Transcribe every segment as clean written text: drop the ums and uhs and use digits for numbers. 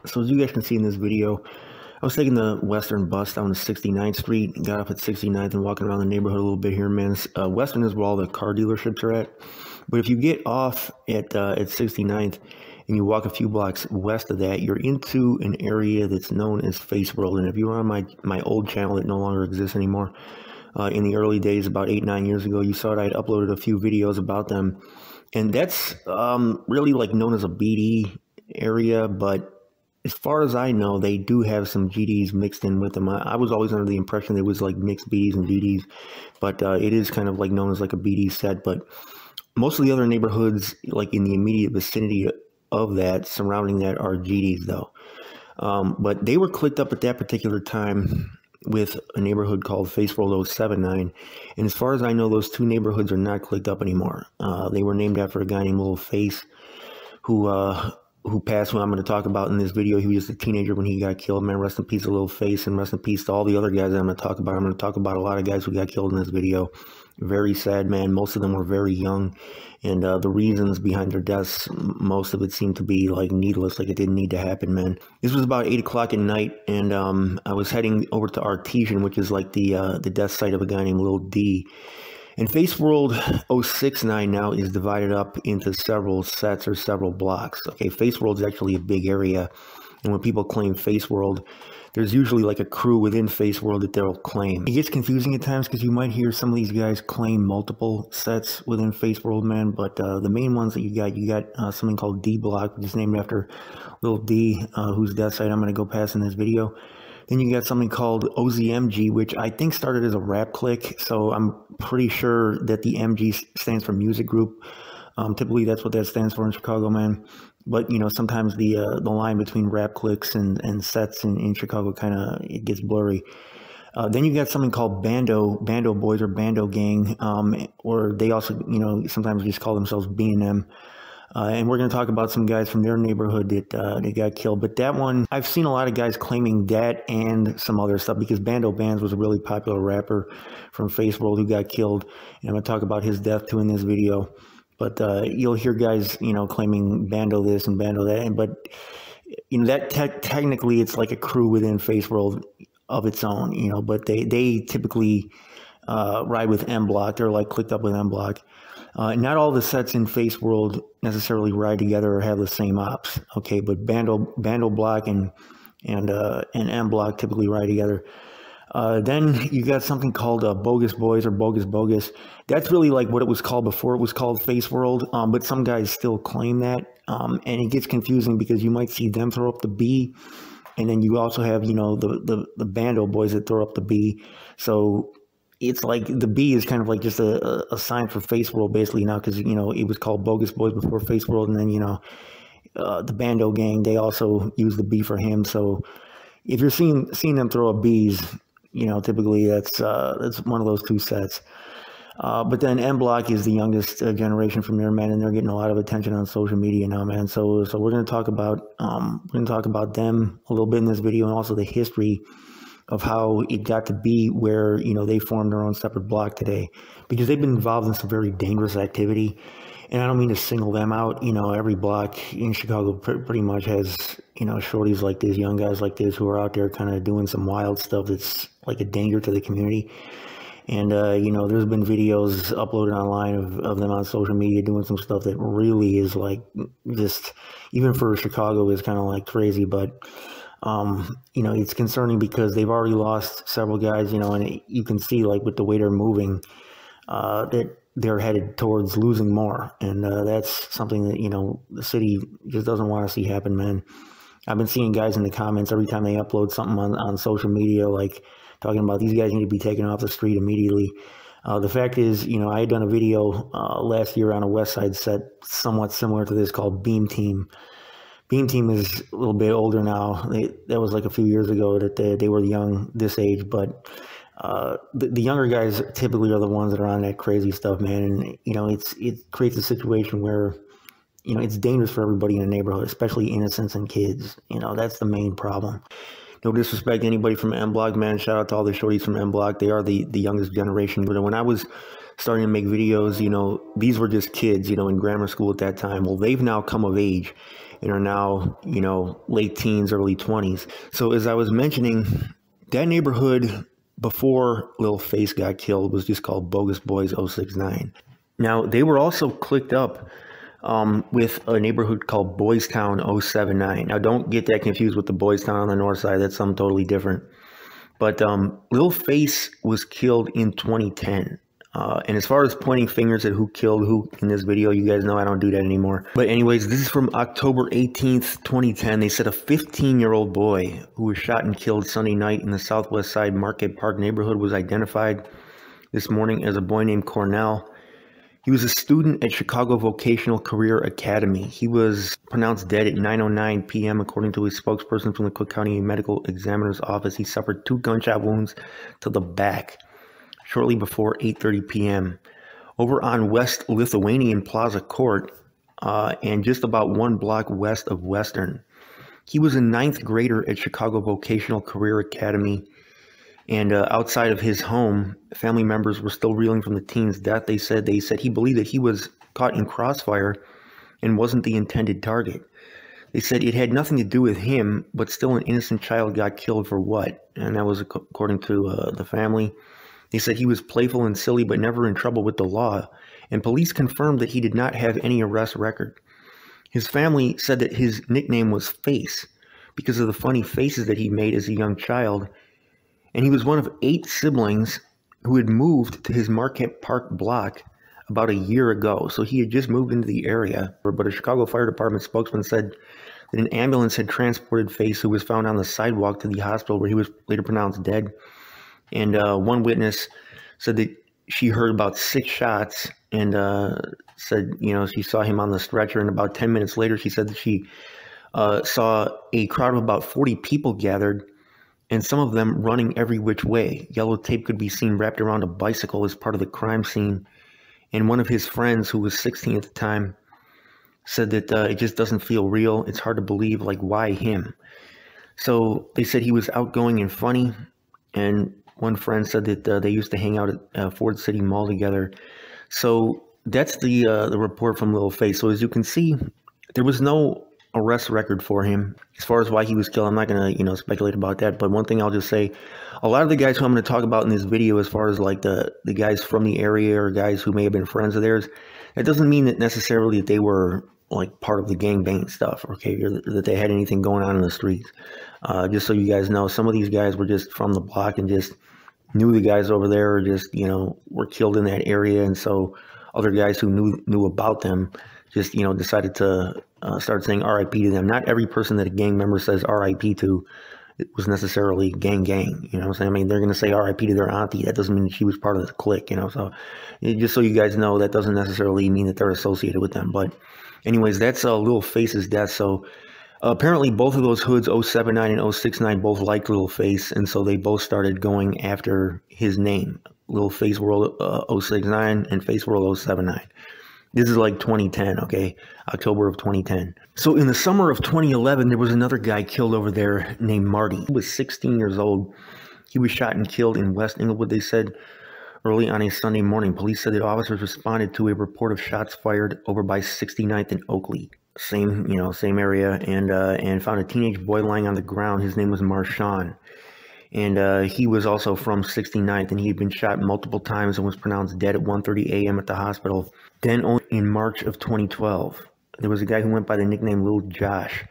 So as you guys can see in this video, I was taking the Western bus down to 69th Street, got off at 69th and walking around the neighborhood a little bit here, man. Western is where all the car dealerships are at. But if you get off at 69th and you walk a few blocks west of that, you're into an area that's known as Faceworld. And if you were on my old channel that no longer exists anymore, in the early days, about 8-9 years ago, you saw that I'd uploaded a few videos about them. And that's really like known as a BD area, but as far as I know, they do have some GDs mixed in with them. I was always under the impression there was like mixed BDs and GDs, but it is kind of like known as like a BD set. But most of the other neighborhoods, like in the immediate vicinity of that, surrounding that, are GDs though. But they were clicked up at that particular time with a neighborhood called Faceworld 079. And as far as I know, those two neighborhoods are not clicked up anymore. They were named after a guy named Little Face, who passed, who I'm going to talk about in this video. He was just a teenager when he got killed. Man, rest in peace to Little Face, and rest in peace to all the other guys that I'm going to talk about. I'm going to talk about a lot of guys who got killed in this video. Very sad, man. Most of them were very young, and the reasons behind their deaths, most of it seemed to be like needless, like it didn't need to happen, man. This was about 8 o'clock at night, and I was heading over to Artesian, which is like the death site of a guy named Lil D. And Faceworld 069 now is divided up into several sets or several blocks. Okay, Faceworld is actually a big area, and when people claim Faceworld, there's usually like a crew within Faceworld that they'll claim. It gets confusing at times because you might hear some of these guys claim multiple sets within Faceworld, man. But the main ones that you got something called D Block, which is named after Lil D, whose death site I'm going to go past in this video. Then you got something called OZMG, which I think started as a rap clique. So I'm pretty sure that the MG stands for music group. Typically, that's what that stands for in Chicago, man. But, you know, sometimes the line between rap cliques and sets in Chicago kind of, it gets blurry. Then you got something called Bando Boys or Bando Gang, or they also, you know, sometimes just call themselves B&M. And we're going to talk about some guys from their neighborhood that they got killed. But that one, I've seen a lot of guys claiming that and some other stuff, because Bando Bands was a really popular rapper from Faceworld who got killed. And I'm going to talk about his death too in this video. But you'll hear guys, you know, claiming Bando this and Bando that. But, you know, that technically it's like a crew within Faceworld of its own, you know. But they typically ride with Mblock. They're like clicked up with Mblock. Not all the sets in Faceworld necessarily ride together or have the same ops, okay? But Bando Block and M Block typically ride together. Then you got something called Bogus Boys or Bogus. That's really like what it was called before it was called Faceworld, but some guys still claim that, and it gets confusing because you might see them throw up the B, and then you also have, you know, the Bando Boys that throw up the B. So it's like the B is kind of like just a sign for Faceworld basically now, because, you know, it was called Bogus Boys before Faceworld, and then, you know, the Bando Gang, they also use the B for him. So if you're seeing them throw up Bs, you know, typically that's one of those two sets. But then M Block is the youngest generation from there, man, and they're getting a lot of attention on social media now, man. So we're gonna talk about them a little bit in this video, and also the history of how it got to be where, you know, they formed their own separate block today, because they've been involved in some very dangerous activity. And I don't mean to single them out. You know, every block in Chicago pretty much has, you know, shorties like this, young guys like this, who are out there kind of doing some wild stuff that's like a danger to the community. And, you know, there's been videos uploaded online of them on social media doing some stuff that really is like, just, even for Chicago, is kind of like crazy. But you know, it's concerning because they've already lost several guys, you know, and you can see, like, with the way they're moving, that they're headed towards losing more. And that's something that, you know, the city just doesn't want to see happen, man. I've been seeing guys in the comments every time they upload something on social media, like, talking about these guys need to be taken off the street immediately. The fact is, you know, I had done a video last year on a West Side set somewhat similar to this called Beam Team. Beam Team is a little bit older now. That was like a few years ago that they were young, this age. But the younger guys typically are the ones that are on that crazy stuff, man. And, you know, it creates a situation where, you know, it's dangerous for everybody in the neighborhood, especially innocents and kids. You know, that's the main problem. No disrespect to anybody from M Block, man. Shout out to all the shorties from M Block. They are the youngest generation. But when I was starting to make videos, you know, these were just kids, you know, in grammar school at that time. Well, they've now come of age. and are now, you know, late teens, early 20s. So as I was mentioning, that neighborhood before Lil Face got killed was just called Bogus Boys 069. Now, they were also clicked up with a neighborhood called Boys Town 079. Now, don't get that confused with the Boys Town on the north side. That's something totally different. But Lil Face was killed in 2010. And as far as pointing fingers at who killed who in this video, you guys know I don't do that anymore. But anyways, this is from October 18th, 2010. They said a 15-year-old boy who was shot and killed Sunday night in the Southwest Side Market Park neighborhood was identified this morning as a boy named Cornell. He was a student at Chicago Vocational Career Academy. He was pronounced dead at 9:09 p.m. according to his spokesperson from the Cook County Medical Examiner's Office. He suffered 2 gunshot wounds to the back shortly before 8:30 p.m. over on West Lithuanian Plaza Court and just about 1 block west of Western. He was a 9th grader at Chicago Vocational Career Academy. And outside of his home, family members were still reeling from the teen's death. They said he believed that he was caught in crossfire and wasn't the intended target. They said it had nothing to do with him, but still an innocent child got killed for what? And that was according to the family. They said he was playful and silly, but never in trouble with the law. And police confirmed that he did not have any arrest record. His family said that his nickname was Face because of the funny faces that he made as a young child. And he was one of 8 siblings who had moved to his Marquette Park block about a year ago. So he had just moved into the area. But a Chicago Fire Department spokesman said that an ambulance had transported Face, who was found on the sidewalk, to the hospital where he was later pronounced dead. And one witness said that she heard about 6 shots and said, you know, she saw him on the stretcher. And about 10 minutes later, she said that she saw a crowd of about 40 people gathered, and some of them running every which way. Yellow tape could be seen wrapped around a bicycle as part of the crime scene. And one of his friends, who was 16 at the time, said that it just doesn't feel real. It's hard to believe, like, why him? So they said he was outgoing and funny. And one friend said that they used to hang out at Ford City Mall together. So that's the report from Lil Face. So as you can see, there was no arrest record for him. As far as why he was killed, I'm not going to, you know, speculate about that. But one thing I'll just say, a lot of the guys who I'm going to talk about in this video, as far as like the guys from the area or guys who may have been friends of theirs, it doesn't mean that necessarily that they were like part of the gangbang stuff, okay, or that they had anything going on in the streets. Just so you guys know, some of these guys were just from the block and just knew the guys over there, or just, you know, were killed in that area. And so other guys who knew about them just, you know, decided to start saying RIP to them. Not every person that a gang member says RIP to was necessarily gang. You know what I'm saying? I mean, they're going to say RIP to their auntie. That doesn't mean she was part of the clique, you know. So just so you guys know, that doesn't necessarily mean that they're associated with them. But anyways, that's Lil Face's death. So apparently both of those hoods, 079 and 069, both liked Lil Face. And so they both started going after his name, Lil Faceworld 069 and Faceworld 079. This is like 2010, okay? October of 2010. So in the summer of 2011, there was another guy killed over there named Marty. He was 16 years old. He was shot and killed in West Inglewood, they said, early on a Sunday morning. Police said that officers responded to a report of shots fired over by 69th and Oakley. Same area, and found a teenage boy lying on the ground. His name was Marshawn. And he was also from 69th, and he had been shot multiple times and was pronounced dead at 1:30 a.m. at the hospital. Then only in March of 2012, there was a guy who went by the nickname Lil Josh.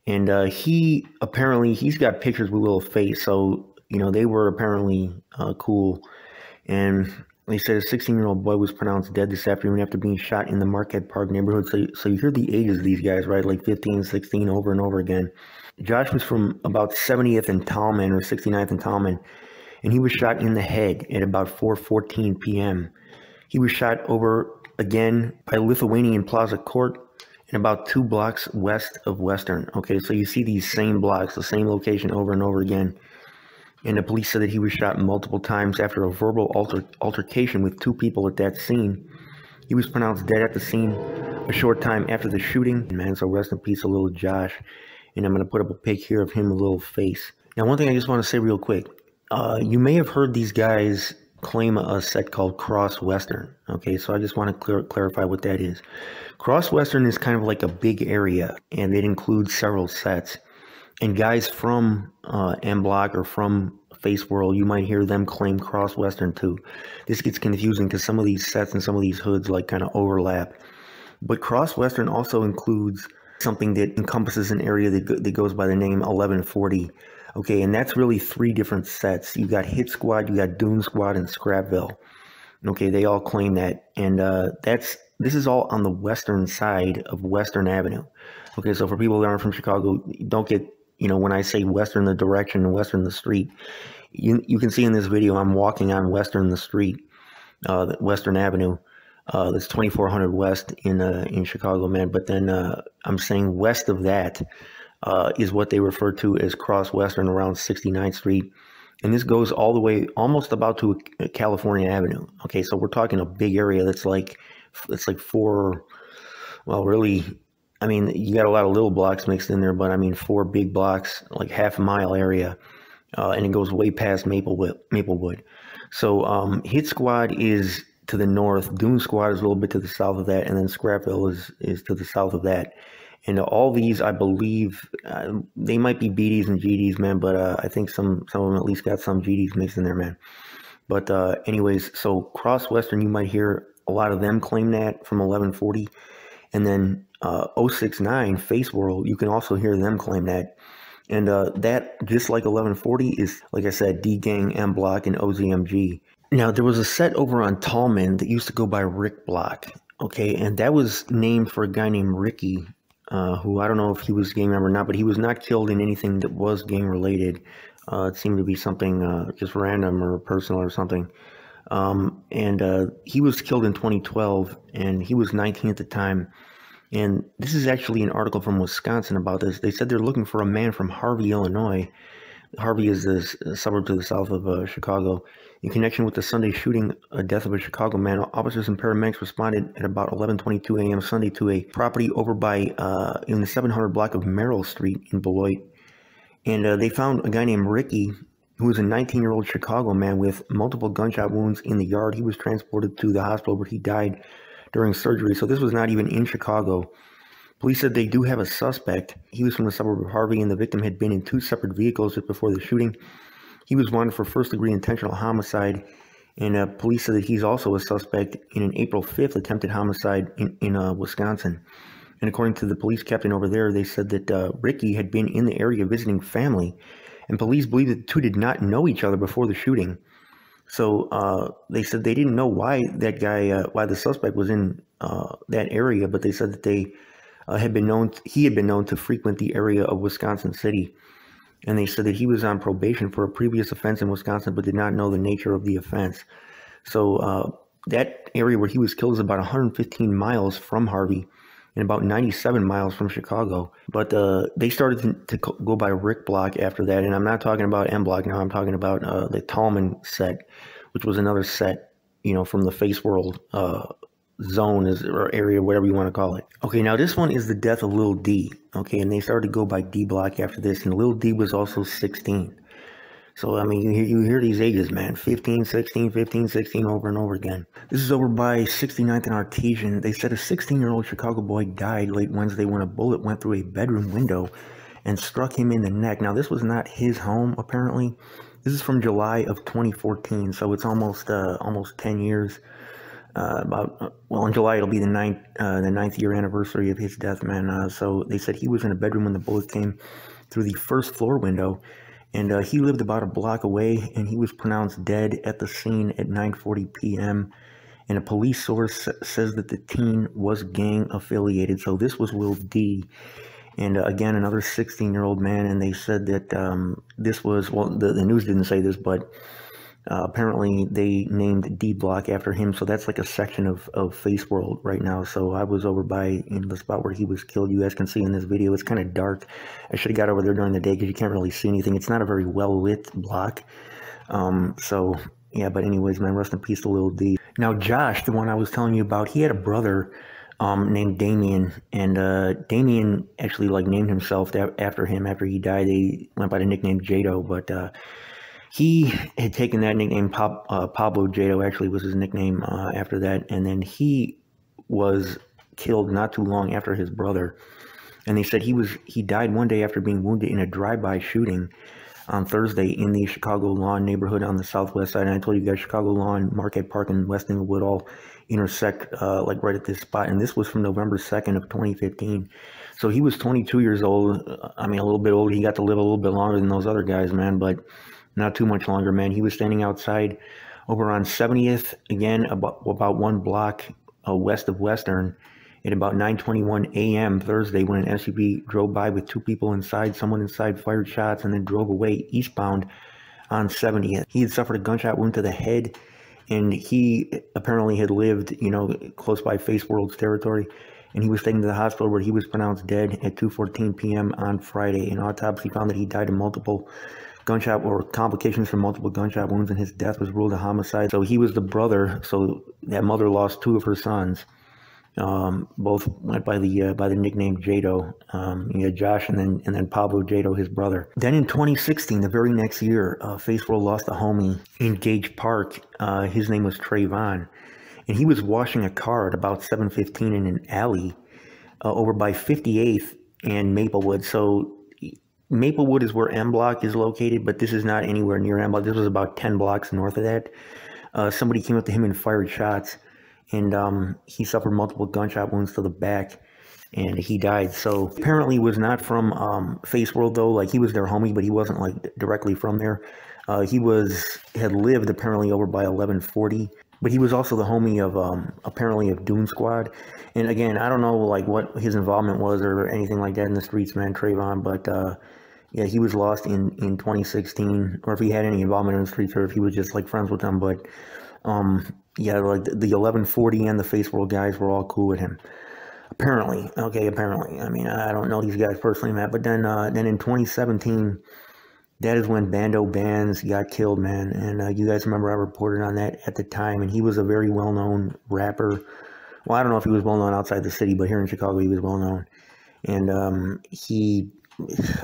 And he's got pictures with Lil Face, so, you know, they were apparently cool. And they said a 16-year-old boy was pronounced dead this afternoon after being shot in the Marquette Park neighborhood. So you hear the ages of these guys, right? Like 15, 16, over and over again. Josh was from about 70th and Tallman, or 69th and Tallman, and he was shot in the head at about 4:14 p.m. He was shot over again by Lithuanian Plaza Court and about 2 blocks west of Western. Okay, so you see these same blocks, the same location over and over again. And the police said that he was shot multiple times after a verbal altercation with 2 people at that scene. He was pronounced dead at the scene a short time after the shooting. Man, so rest in peace, a Lil Josh. And I'm going to put up a pic here of him with a Lil Face. Now, one thing I just want to say real quick. You may have heard these guys claim a set called Cross Western. Okay, so I just want to clarify what that is. Cross Western is kind of like a big area, and it includes several sets. And guys from Mblock or from Faceworld, you might hear them claim Cross Western too. This gets confusing because some of these sets and some of these hoods like kind of overlap. But Cross Western also includes something that encompasses an area that goes by the name 1140. Okay, and that's really 3 different sets. You got Hit Squad, you got Doom Squad, and Scrapville. Okay, they all claim that, and this is all on the western side of Western Avenue. Okay, so for people that aren't from Chicago, don't get, when I say western the direction and western the street, you can see in this video I'm walking on Western the street, Western Avenue. That's 2400 West in Chicago, man. But then I'm saying west of that is what they refer to as Cross Western around 69th Street. And this goes all the way almost about to California Avenue. Okay, so we're talking a big area that's like 4, well, really, I mean, you got a lot of little blocks mixed in there, but I mean 4 big blocks, like half-a-mile area, and it goes way past Maplewood. So Hit Squad is to the north, Doom Squad is a little bit to the south of that, and then Scrapville is to the south of that. And all these, I believe, they might be BDs and GDs, man, but I think some of them at least got some GDs mixed in there, man. But anyways, so Cross Western, you might hear a lot of them claim that from 1140. And then 069, Faceworld, you can also hear them claim that. And that, just like 1140, is, like I said, D-Gang, Mblock, and OZMG. Now, there was a set over on Tallman that used to go by Rick Block, okay? And that was named for a guy named Ricky, who I don't know if he was gang member or not, but he was not killed in anything that was gang related. It seemed to be something just random or personal or something. And he was killed in 2012, and he was 19 at the time. And this is actually an article from Wisconsin about this. They said they're looking for a man from Harvey, Illinois. Harvey is a suburb to the south of Chicago. In connection with the Sunday shooting, death of a Chicago man, officers and paramedics responded at about 11:22 a.m. Sunday to a property over by in the 700 block of Merrill Street in Beloit. And they found a guy named Ricky, who was a 19-year-old Chicago man with multiple gunshot wounds in the yard. He was transported to the hospital where he died during surgery. So this was not even in Chicago. Police said they do have a suspect. He was from the suburb of Harvey, and the victim had been in 2 separate vehicles just before the shooting. He was wanted for first-degree intentional homicide, and police said that he's also a suspect in an April 5th attempted homicide in Wisconsin. And according to the police captain over there, they said that Ricky had been in the area visiting family, and police believe that the two did not know each other before the shooting. So they said they didn't know why that guy, why the suspect was in that area, but they said that they he had been known to frequent the area of Wisconsin City. And they said that he was on probation for a previous offense in Wisconsin, but did not know the nature of the offense. So that area where he was killed is about 115 miles from Harvey and about 97 miles from Chicago. But they started to go by Rick Block after that. And I'm not talking about Mblock now. I'm talking about the Tallman set, which was another set, from the Faceworld zone or area, whatever you want to call it. Okay, now this one is the death of Lil D. Okay, and they started to go by D Block after this, and Lil D was also 16. So, I mean, you hear these ages, man. 15, 16, 15, 16 over and over again. This is over by 69th and Artesian. They said a 16-year-old Chicago boy died late Wednesday when a bullet went through a bedroom window and struck him in the neck. Now, this was not his home, apparently. This is from July of 2014, so it's almost 10 years. In July it'll be the ninth year anniversary of his death, man. So they said he was in a bedroom when the bullet came through the first floor window, and he lived about a block away, and he was pronounced dead at the scene at 9:40 p.m. And a police source says that the teen was gang affiliated. So this was Lil D, and again another 16-year-old man. And they said that this was, well, the news didn't say this, but apparently they named D Block after him. So that's like a section of Faceworld right now. So I was over by in the spot where he was killed. You guys can see in this video, it's kind of dark. I should have got over there during the day because you can't really see anything. It's not a very well lit block. So yeah, but anyways, man, rest in peace to Lil D. Now Josh, the one I was telling you about, he had a brother named Damien, and Damien actually named himself after him after he died. They went by the nickname Jado, but He had taken that nickname, Pablo Jado actually was his nickname after that, and then he was killed not too long after his brother. And they said he died one day after being wounded in a drive-by shooting on Thursday in the Chicago Lawn neighborhood on the southwest side. And I told you guys, Chicago Lawn, Marquette Park, and West Inglewood all intersect like right at this spot. And this was from November 2nd of 2015. So he was 22 years old. I mean, a little bit older. He got to live a little bit longer than those other guys, man, but not too much longer, man. He was standing outside over on 70th, again, about one block west of Western, at about 9:21 a.m. Thursday when an SUV drove by with two people inside. Someone inside fired shots and then drove away eastbound on 70th. He had suffered a gunshot wound to the head, and he apparently had lived, you know, close by Faceworld's territory, and he was taken to the hospital where he was pronounced dead at 2:14 p.m. on Friday. An autopsy found that he died of multiple gunshot or complications from multiple gunshot wounds, and his death was ruled a homicide. So he was the brother. So that mother lost two of her sons. Both went by the nickname Jado. You had Josh and then Pablo Jado, his brother. Then in 2016, the very next year, Faceworld lost a homie in Gage Park. His name was Trayvon, and he was washing a car at about 7:15 in an alley over by 58th and Maplewood. So Maplewood is where Mblock is located, but this is not anywhere near Mblock. This was about 10 blocks north of that. Somebody came up to him and fired shots, and he suffered multiple gunshot wounds to the back, and he died. So apparently he was not from Faceworld, though. Like, he was their homie, but he wasn't like directly from there. He had lived apparently over by 1140, but he was also the homie of apparently of Dune Squad. And again, I don't know like what his involvement was or anything like that in the streets, man, Trayvon, but yeah, he was lost in 2016, or if he had any involvement in the streets, or if he was just like friends with them. But yeah, like the 1140 and the Faceworld guys were all cool with him. Apparently, okay, apparently. I mean, I don't know these guys personally, Matt. But then in 2017, that is when Bando Bands got killed, man. And you guys remember I reported on that at the time. And he was a very well-known rapper. Well, I don't know if he was well-known outside the city, but here in Chicago, he was well-known. And he,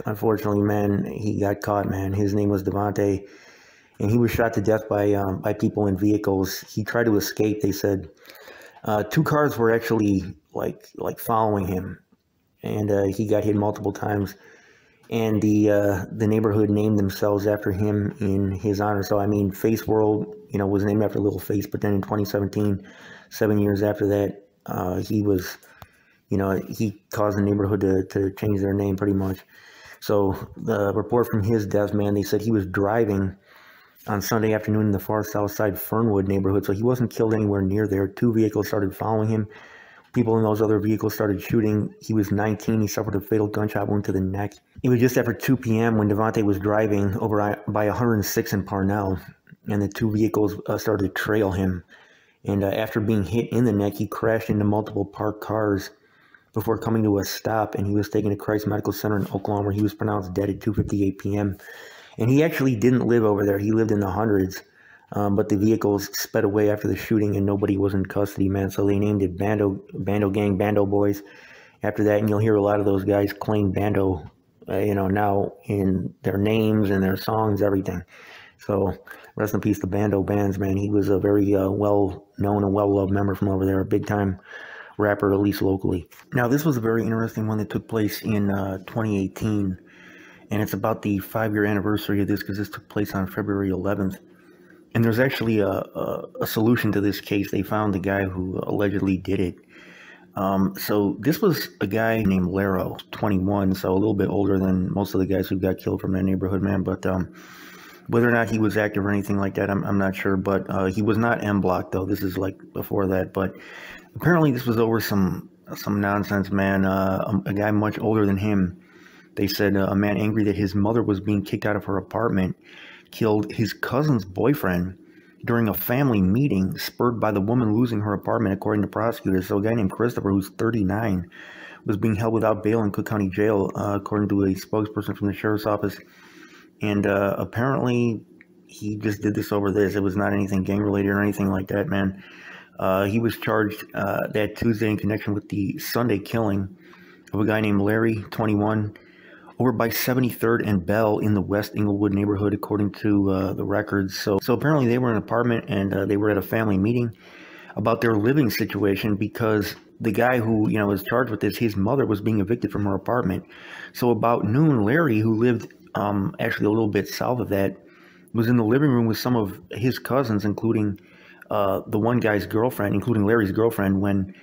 unfortunately, man, he got caught, man. His name was Devontae, and he was shot to death by people in vehicles. He tried to escape. They said two cars were actually like following him, and he got hit multiple times. And the neighborhood named themselves after him in his honor. So I mean, Faceworld, you know, was named after Little Face. But then in 2017, 7 years after that, he was, you know, he caused the neighborhood to change their name pretty much. So the report from his death, man, they said he was driving on Sunday afternoon in the far south side Fernwood neighborhood. So he wasn't killed anywhere near there. Two vehicles started following him. People in those other vehicles started shooting. He was 19. He suffered a fatal gunshot wound to the neck. It was just after 2 p.m. when Devontae was driving over by 106 in Parnell, and the two vehicles started to trail him. And after being hit in the neck, he crashed into multiple parked cars before coming to a stop, and he was taken to Christ Medical Center in Oklahoma, where he was pronounced dead at 2:58 p.m. And he actually didn't live over there. He lived in the hundreds, but the vehicles sped away after the shooting, and nobody was in custody, man. So they named it Bando Gang, Bando Boys after that, and you'll hear a lot of those guys claim Bando, you know, now in their names and their songs, everything. So rest in peace to Bando Bands, man. He was a very well-known and well-loved member from over there, a big-time rapper, at least locally. Now, this was a very interesting one that took place in 2018, and it's about the 5-year anniversary of this, because this took place on February 11th. And there's actually a solution to this case. They found the guy who allegedly did it. So this was a guy named Laro, 21, so a little bit older than most of the guys who got killed from that neighborhood, man. But whether or not he was active or anything like that, I'm not sure. But he was not Mblock, though. This is like before that. But apparently this was over some nonsense, man. A guy much older than him, they said a man angry that his mother was being kicked out of her apartment killed his cousin's boyfriend during a family meeting, spurred by the woman losing her apartment, according to prosecutors. So a guy named Christopher, who's 39, was being held without bail in Cook County Jail, according to a spokesperson from the sheriff's office. And apparently he just did this over this. It was not anything gang-related or anything like that, man. He was charged that Tuesday in connection with the Sunday killing of a guy named Larry, 21, over by 73rd and Bell in the West Inglewood neighborhood, according to the records. So apparently they were in an apartment, and they were at a family meeting about their living situation, because the guy who, was charged with this, his mother was being evicted from her apartment. So about noon, Larry, who lived actually a little bit south of that, was in the living room with some of his cousins, including the one guy's girlfriend, including Larry's girlfriend, when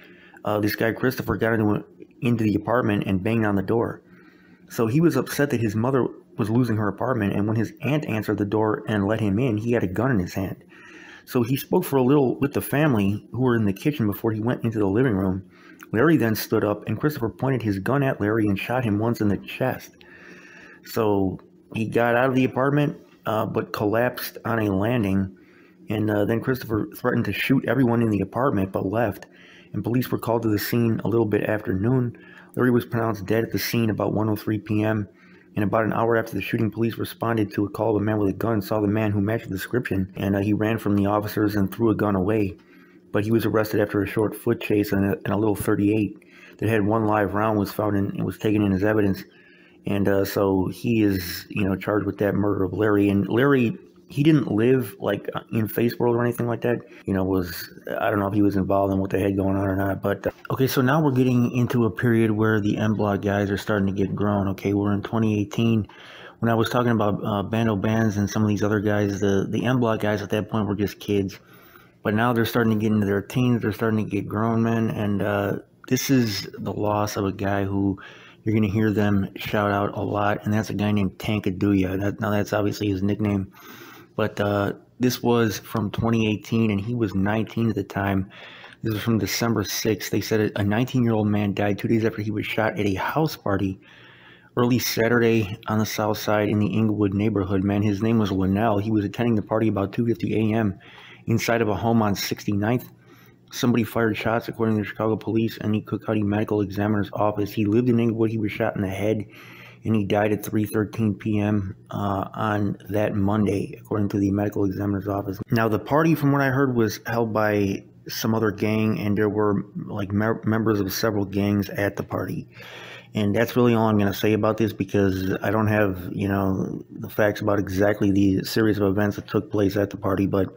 this guy Christopher got into the apartment and banged on the door. So he was upset that his mother was losing her apartment, and when his aunt answered the door and let him in, he had a gun in his hand. So he spoke for a little with the family who were in the kitchen before he went into the living room. Larry then stood up, and Christopher pointed his gun at Larry and shot him once in the chest. So he got out of the apartment, but collapsed on a landing, and then Christopher threatened to shoot everyone in the apartment, but left, and police were called to the scene a little bit after noon. Larry was pronounced dead at the scene about 1:03 p.m., and about an hour after the shooting, police responded to a call of a man with a gun, saw the man who matched the description, and he ran from the officers and threw a gun away. But he was arrested after a short foot chase, and a little .38 that had one live round was found and was taken in as evidence. And so he is, charged with that murder of Larry. And Larry, he didn't live like in Faceworld or anything like that. I don't know if he was involved in what they had going on or not. But okay, so now we're getting into a period where the Mblock guys are starting to get grown. Okay, we're in 2018. When I was talking about Bando Bands and some of these other guys, the Mblock guys at that point were just kids. But now they're starting to get into their teens. They're starting to get grown, men. And this is the loss of a guy who you're going to hear them shout out a lot. And that's a guy named Tankaduya. Now that's obviously his nickname. But this was from 2018, and he was 19 at the time. This was from December 6th. They said a 19-year-old man died 2 days after he was shot at a house party early Saturday on the south side in the Inglewood neighborhood, man. His name was Linnell. He was attending the party about 2:50 a.m. inside of a home on 69th. Somebody fired shots, according to the Chicago police and the Cook County Medical Examiner's office. He lived in Inglewood. He was shot in the head, and he died at 3:13 p.m. On that Monday, according to the medical examiner's office. Now, the party, from what I heard, was held by some other gang, and there were like members of several gangs at the party. And that's really all I'm going to say about this, because I don't have, the facts about exactly the series of events that took place at the party. But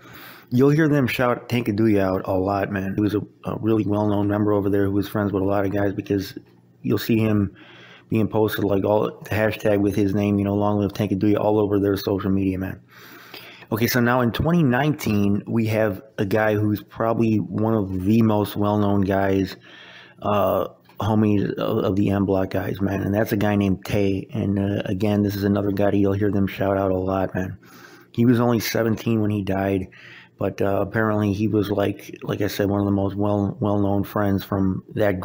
you'll hear them shout Tankaduya out a lot, man. He was a really well-known member over there who was friends with a lot of guys, because you'll see him being posted like all the hashtag with his name, long live Tankaduya, all over their social media, man. Okay, so now in 2019, we have a guy who's probably one of the most well-known guys, homies of the Mblock guys, man, and that's a guy named Tay. And again, this is another guy that you'll hear them shout out a lot, man. He was only 17 when he died, but apparently he was like I said, one of the most well-known friends from that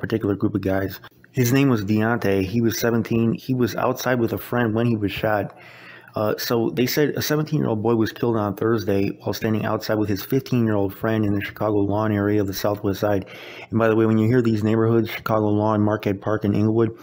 particular group of guys. His name was Deontay. He was 17. He was outside with a friend when he was shot. So they said a 17-year-old boy was killed on Thursday while standing outside with his 15-year-old friend in the Chicago Lawn area of the Southwest Side. And by the way, when you hear these neighborhoods, Chicago Lawn, Marquette Park, and Inglewood,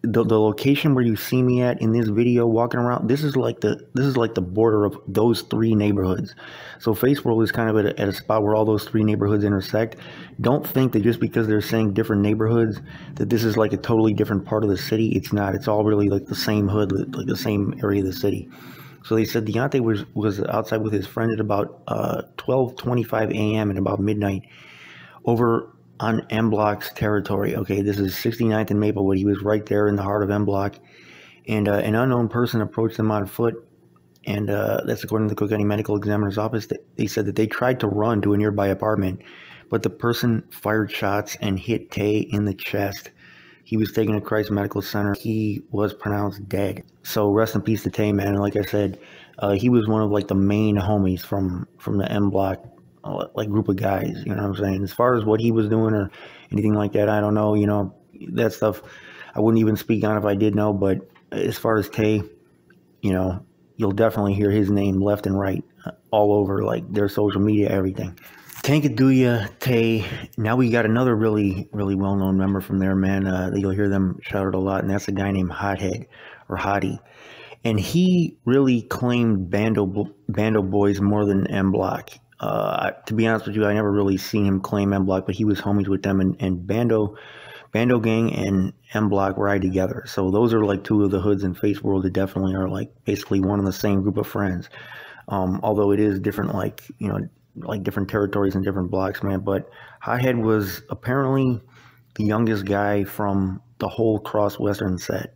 the location where you see me at in this video walking around, this is like the border of those three neighborhoods. So Faceworld is kind of at a spot where all those three neighborhoods intersect. Don't think that just because they're saying different neighborhoods that this is like a totally different part of the city. It's not. It's all really like the same hood, like the same area of the city. So they said Deontay was outside with his friend at about 12:25 a.m. and about midnight over on Mblock's territory. Okay, this is 69th and Maplewood. He was right there in the heart of Mblock, and an unknown person approached them on foot, and that's according to the Cook County Medical Examiner's office. They said that they tried to run to a nearby apartment, but the person fired shots and hit Tay in the chest. He was taken to Christ Medical Center. He was pronounced dead. So rest in peace to Tay, man. And like I said, he was one of like the main homies from the Mblock like group of guys, you know what I'm saying? As far as what he was doing or anything like that, I don't know, that stuff I wouldn't even speak on if I did know. But as far as Tay, you'll definitely hear his name left and right all over like their social media, everything. Tankaduya, Tay. Now we got another really well-known member from there, man, that you'll hear them shout out a lot, and that's a guy named Hothead or Hottie. And he really claimed Bando Boys more than Mblock. To be honest with you, I never really seen him claim Mblock, but he was homies with them, and Bando Bando Gang and Mblock ride together. So those are like two of the hoods in Faceworld that definitely are like basically one and the same group of friends. Although it is different, like, you know, like different territories and different blocks, man. But Hothead was apparently the youngest guy from the whole Cross Western set.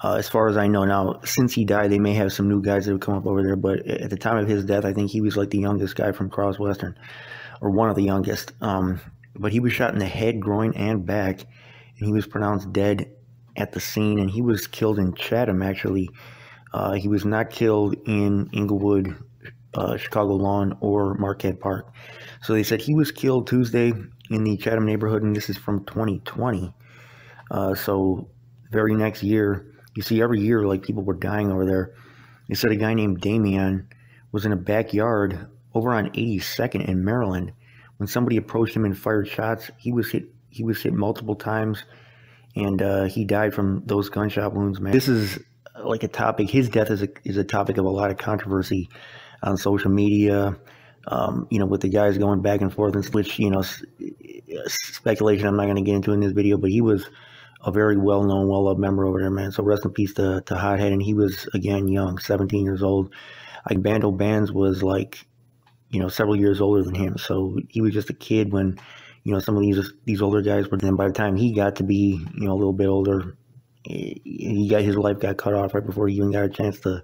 As far as I know now, since he died, they may have some new guys that have come up over there. But at the time of his death, I think he was like the youngest guy from Cross Western, or one of the youngest. But he was shot in the head, groin, and back, and he was pronounced dead at the scene. And he was killed in Chatham, actually. He was not killed in Inglewood, Chicago Lawn, or Marquette Park. So they said he was killed Tuesday in the Chatham neighborhood, and this is from 2020. So very next year, you see every year like people were dying over there. They said a guy named Damien was in a backyard over on 82nd in Maryland when somebody approached him and fired shots. He was hit multiple times, and he died from those gunshot wounds, man. This is like a topic. His death is a topic of a lot of controversy on social media. You know, with the guys going back and forth, and which, you know, speculation I'm not going to get into in this video, but he was a very well-known, well-loved member over there, man. So rest in peace to Hothead. And he was, again, young, 17 years old. Like Bando Bands was like, you know, several years older than him. So he was just a kid when, you know, some of these older guys were. Then by the time he got to be, you know, a little bit older, his life got cut off right before he even got a chance to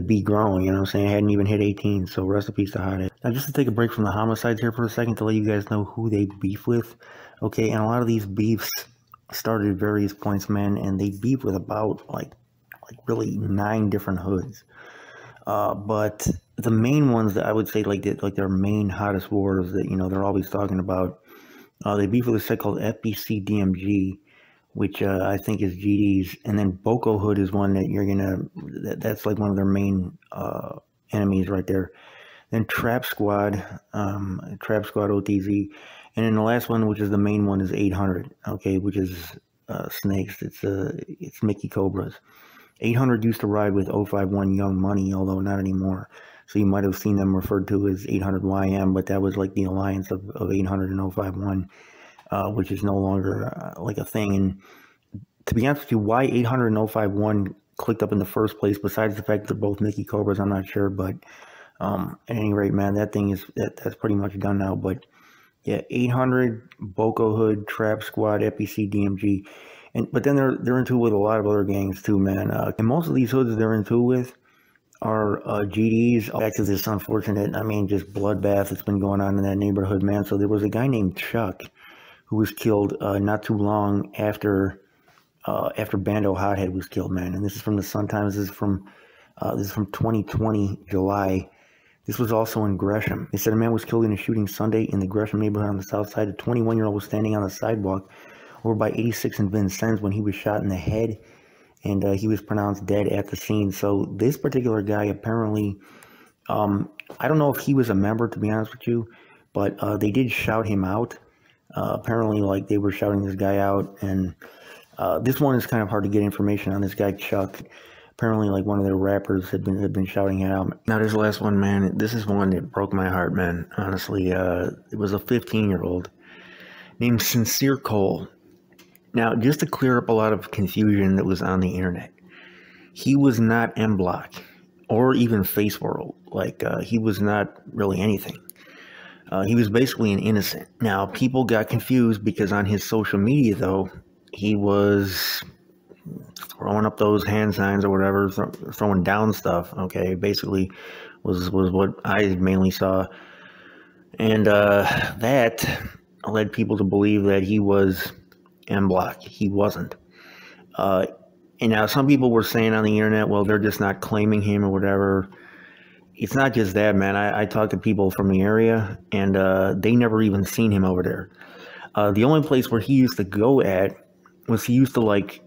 be grown, you know what I'm saying? I hadn't even hit 18, so rest in peace to Hothead. Now, just to take a break from the homicides here for a second to let you guys know who they beef with, okay? And a lot of these beefs started at various points, man, and they beef with about, like really 9 different hoods. But the main ones that I would say, like their main hottest wars that, you know, they're always talking about, they beef with a set called FBC DMG, which I think is GD's, and then Boko Hood is one that that's like one of their main enemies right there. Then Trap Squad OTZ, and then the last one, which is the main one, is 800, okay, which is Snakes. It's Mickey Cobras. 800 used to ride with 051 Young Money, although not anymore. So you might have seen them referred to as 800 YM, but that was like the alliance of 800 and 051. Which is no longer like a thing. And to be honest with you, why 800 and 051 clicked up in the first place, besides the fact that they're both Mickey Cobras, I'm not sure. But at any rate, man, that thing that's pretty much done now. But yeah, 800, Boko Hood, Trap Squad, FBC, DMG, but then they're into with a lot of other gangs too, man. And most of these hoods they're into with are GDs. Back to this unfortunate, I mean, just bloodbath that's been going on in that neighborhood, man. So there was a guy named Chuck who was killed not too long after Bando Hothead was killed, man. And this is from the Sun Times. This is from 2020 July. This was also in Gresham. They said a man was killed in a shooting Sunday in the Gresham neighborhood on the south side. A 21-year-old was standing on the sidewalk over by 86 and Vincennes when he was shot in the head, and he was pronounced dead at the scene. So this particular guy apparently, I don't know if he was a member, to be honest with you, but they did shout him out. Apparently, like, they were shouting this guy out, and this one is kind of hard to get information on. This guy Chuck, apparently, like, one of their rappers had been shouting it out. Now, this last one, man, this is one that broke my heart, man. Honestly, it was a 15-year-old named Sincere Cole. Now, just to clear up a lot of confusion that was on the internet, he was not Mblock or even Faceworld. Like, he was not really anything. He was basically an innocent. Now, people got confused because on his social media, though, he was throwing up those hand signs or whatever, throwing down stuff, okay? Basically was what I mainly saw. And that led people to believe that he was Mblock. He wasn't. And now some people were saying on the internet, well, they're just not claiming him or whatever. It's not just that, man. I talked to people from the area, and they never even seen him over there. The only place where he used to go at was he used to, like,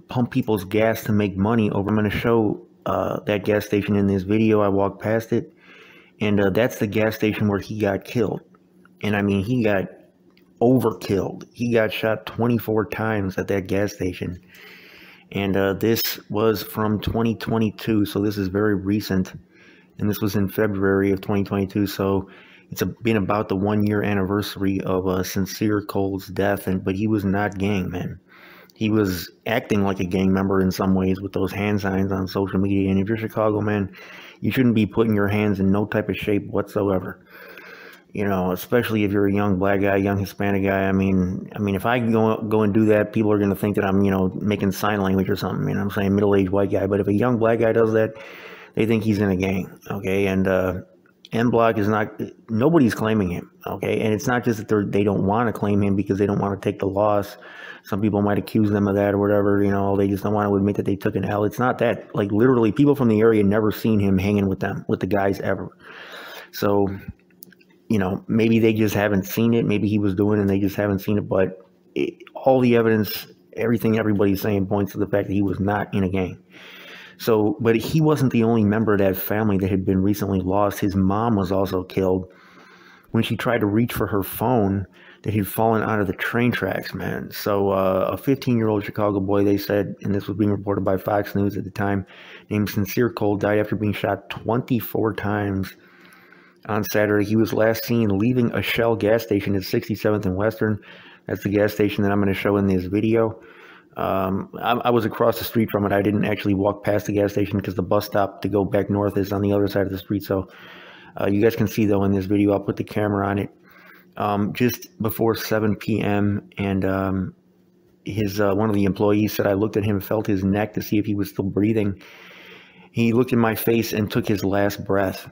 pump people's gas to make money over. I'm going to show that gas station in this video. I walked past it, and that's the gas station where he got killed. And, I mean, he got overkilled. He got shot 24 times at that gas station. And this was from 2022, so this is very recent. And this was in February of 2022, so It's been about the 1 year anniversary of Sincere Cole's death, but he was not gang, man. He was acting like a gang member in some ways with those hand signs on social media. And if you're Chicago, man, you shouldn't be putting your hands in no type of shape whatsoever. Especially if you're a young black guy, young Hispanic guy. I mean, if I go and do that, people are going to think that I'm, making sign language or something. I'm saying middle-aged white guy. But if a young black guy does that, they think he's in a gang. Okay, and Mblock is not. Nobody's claiming him. Okay, and it's not just that they don't want to claim him because they don't want to take the loss. Some people might accuse them of that or whatever. They just don't want to admit that they took an L. It's not that. Like literally, people from the area never seen him hanging with the guys ever. So. Maybe they just haven't seen it. Maybe he was doing it and they just haven't seen it. But all the evidence, everything everybody's saying points to the fact that he was not in a gang. So, but he wasn't the only member of that family that had been recently lost. His mom was also killed when she tried to reach for her phone that had fallen out of the train tracks, man. So a 15-year-old Chicago boy, they said, and this was being reported by Fox News at the time, named Sincere Cole, died after being shot 24 times. On Saturday, he was last seen leaving a Shell gas station at 67th and Western. That's the gas station that I'm going to show in this video. I was across the street from it. I didn't actually walk past the gas station because the bus stop to go back north is on the other side of the street. So you guys can see, though, in this video, I'll put the camera on it. Just before 7 p.m. and one of the employees said, I looked at him, felt his neck to see if he was still breathing. He looked in my face and took his last breath.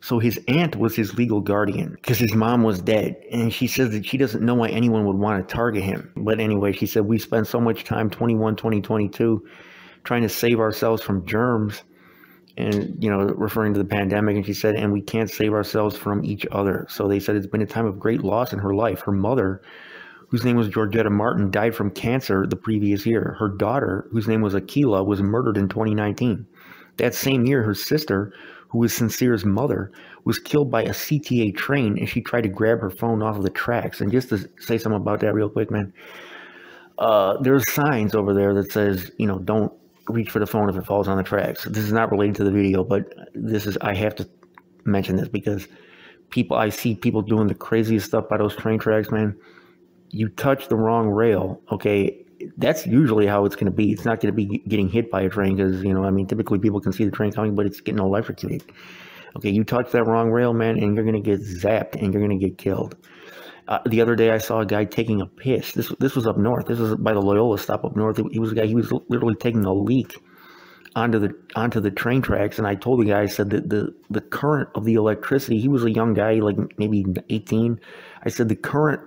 So his aunt was his legal guardian because his mom was dead. And she says that she doesn't know why anyone would want to target him. But anyway, she said, we spent so much time, 2022, trying to save ourselves from germs and, referring to the pandemic. And she said, and we can't save ourselves from each other. So they said it's been a time of great loss in her life. Her mother, whose name was Georgetta Martin, died from cancer the previous year. Her daughter, whose name was Akila, was murdered in 2019. That same year, her sister, who was Sincere's mother, was killed by a CTA train as she tried to grab her phone off of the tracks. And just to say something about that real quick, man, there's signs over there that says, don't reach for the phone if it falls on the tracks. This is not related to the video, but I have to mention this because I see people doing the craziest stuff by those train tracks, man. You touch the wrong rail, okay, that's usually how it's going to be. It's not going to be getting hit by a train because, typically people can see the train coming, but it's getting electrocuted. Okay, you touch that wrong rail, man, and you're going to get zapped and you're going to get killed. The other day I saw a guy taking a piss. This was up north. This was by the Loyola stop up north. He was literally taking a leak onto the train tracks, and I told the guy, I said that the current of the electricity, he was a young guy, like maybe 18. I said the current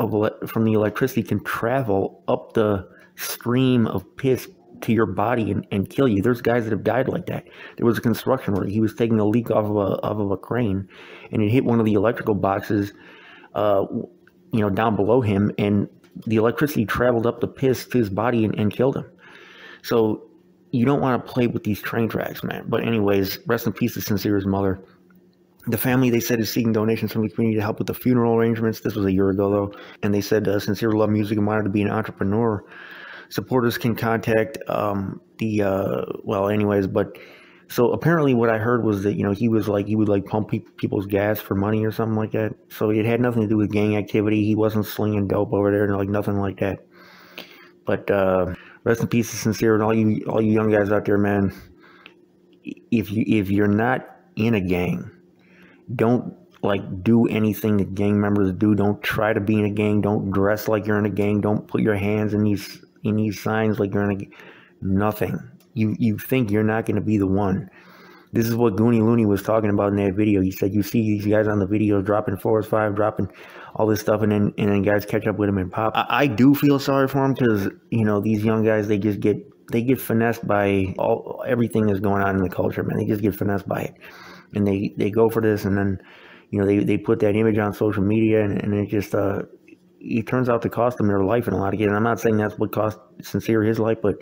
from the electricity can travel up the stream of piss to your body and kill you. There's guys that have died like that. There was a construction where he was taking a leak off of a crane, and it hit one of the electrical boxes, down below him, and the electricity traveled up the piss to his body and killed him. So you don't want to play with these train tracks, man. But anyways, rest in peace to Sincere's mother. The family, they said, is seeking donations from the community to help with the funeral arrangements. This was a year ago, though. And they said Sincere loved music and wanted to be an entrepreneur. Supporters can contact but so apparently what I heard was that, he would pump people's gas for money or something like that. So it had nothing to do with gang activity. He wasn't slinging dope over there and nothing like that. But rest in peace to Sincere and all you young guys out there, man. If you're not in a gang, don't do anything that gang members do. Don't try to be in a gang. Don't dress like you're in a gang. Don't put your hands in these signs like you're in a gang. Nothing. You think you're not going to be the one. This is what Goonie Looney was talking about in that video. He said you see these guys on the video dropping 4s5, dropping all this stuff, and then guys catch up with him and pop. I do feel sorry for him because these young guys, they get finessed by everything that's going on in the culture, man. They just get finessed by it, and they go for this, and then they put that image on social media, and it just it turns out to cost them their life in a lot of cases. And I'm not saying that's what cost Sincere his life, but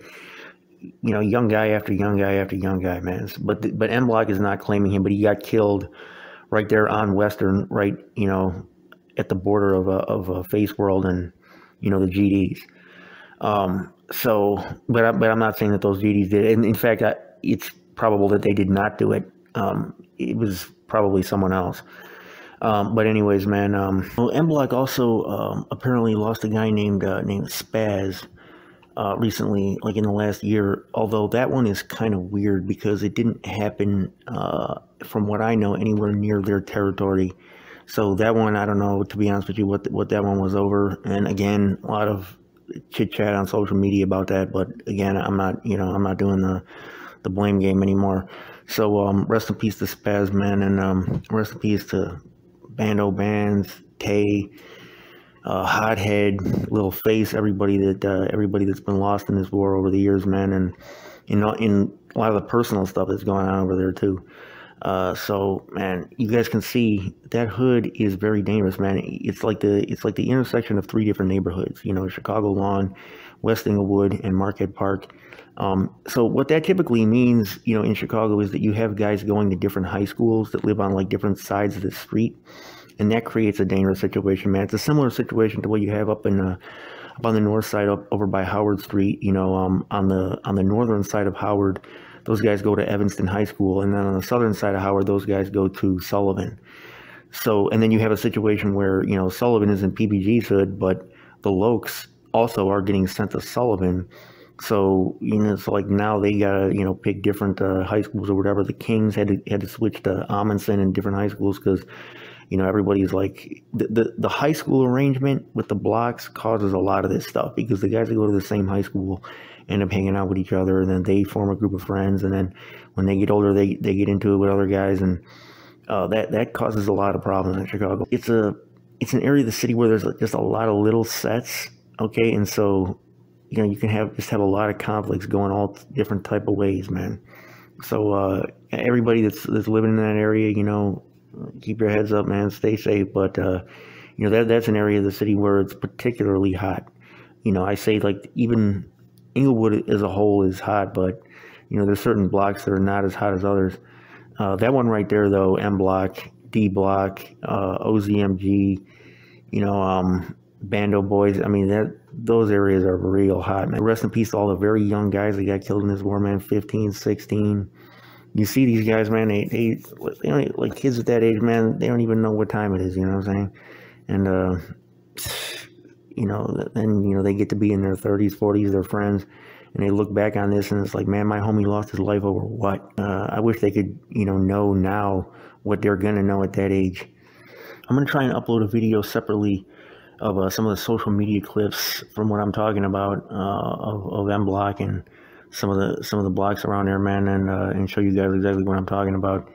young guy after young guy after young guy, man. But Mblock is not claiming him, but he got killed right there on Western, right, at the border of Faceworld and the GDs. But I'm not saying that those GDs did it. And in fact, it's probable that they did not do it. It was probably someone else. But anyways, man, well, Mblock also apparently lost a guy named Spaz recently, like in the last year. Although that one is kind of weird because it didn't happen, from what I know, anywhere near their territory. So that one, I don't know, to be honest with you, what that one was over. And again, a lot of chit chat on social media about that. But again, I'm not, I'm not doing the blame game anymore. So rest in peace to Spaz, man, and rest in peace to Bando Bands, Tay, Hothead, Little Face, everybody that's been lost in this war over the years, man, and in a lot of the personal stuff that's going on over there too. So man, you guys can see that hood is very dangerous, man. It's like the intersection of three different neighborhoods, Chicago Lawn, West Englewood, and Marquette Park. So what that typically means, in Chicago is that you have guys going to different high schools that live on like different sides of the street, and that creates a dangerous situation, man. It's a similar situation to what you have up on the north side, up over by Howard Street. On the northern side of Howard, those guys go to Evanston High School, and then on the southern side of Howard, those guys go to Sullivan. So, and then you have a situation where Sullivan is in PBG's hood, but the Lokes also are getting sent to Sullivan. So it's like now they gotta pick different high schools or whatever. The Kings had to switch to Amundsen and different high schools because everybody's like the high school arrangement with the blocks causes a lot of this stuff because the guys that go to the same high school end up hanging out with each other, and then they form a group of friends, and then when they get older, they get into it with other guys, and that causes a lot of problems in Chicago. It's an area of the city where there's just a lot of little sets, okay, and so you can have a lot of conflicts going all different type of ways, man. So everybody that's living in that area, keep your heads up, man. Stay safe. But that's an area of the city where it's particularly hot. I say like even Englewood as a whole is hot, but there's certain blocks that are not as hot as others. That one right there, though, M Block, D Block, OZMG, Bando Boys. I mean, those areas are real hot, man. Rest in peace to all the very young guys that got killed in this war, man. 15, 16. You see these guys, man. They like kids at that age, man. They don't even know what time it is. You know what I'm saying? And then they get to be in their 30s, 40s, their friends, and they look back on this and it's like, man, my homie lost his life over what? I wish they could, know now what they're gonna know at that age. I'm gonna try and upload a video separately of some of the social media clips from what I'm talking about of Mblock and some of the blocks around there, man, and show you guys exactly what I'm talking about.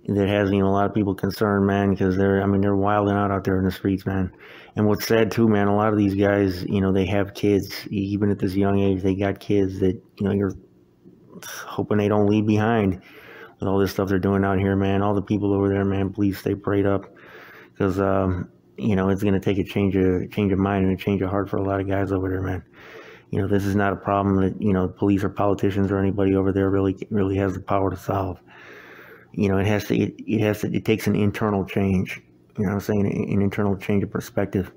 That has a lot of people concerned, man, because they're wilding out there in the streets, man. And what's sad too, man, a lot of these guys, they have kids. Even at this young age, they got kids that you're hoping they don't leave behind with all this stuff they're doing out here, man. All the people over there, man, please stay prayed up, because it's going to take a change of mind and a change of heart for a lot of guys over there, man. This is not a problem that police or politicians or anybody over there really has the power to solve. It takes an internal change. An internal change of perspective.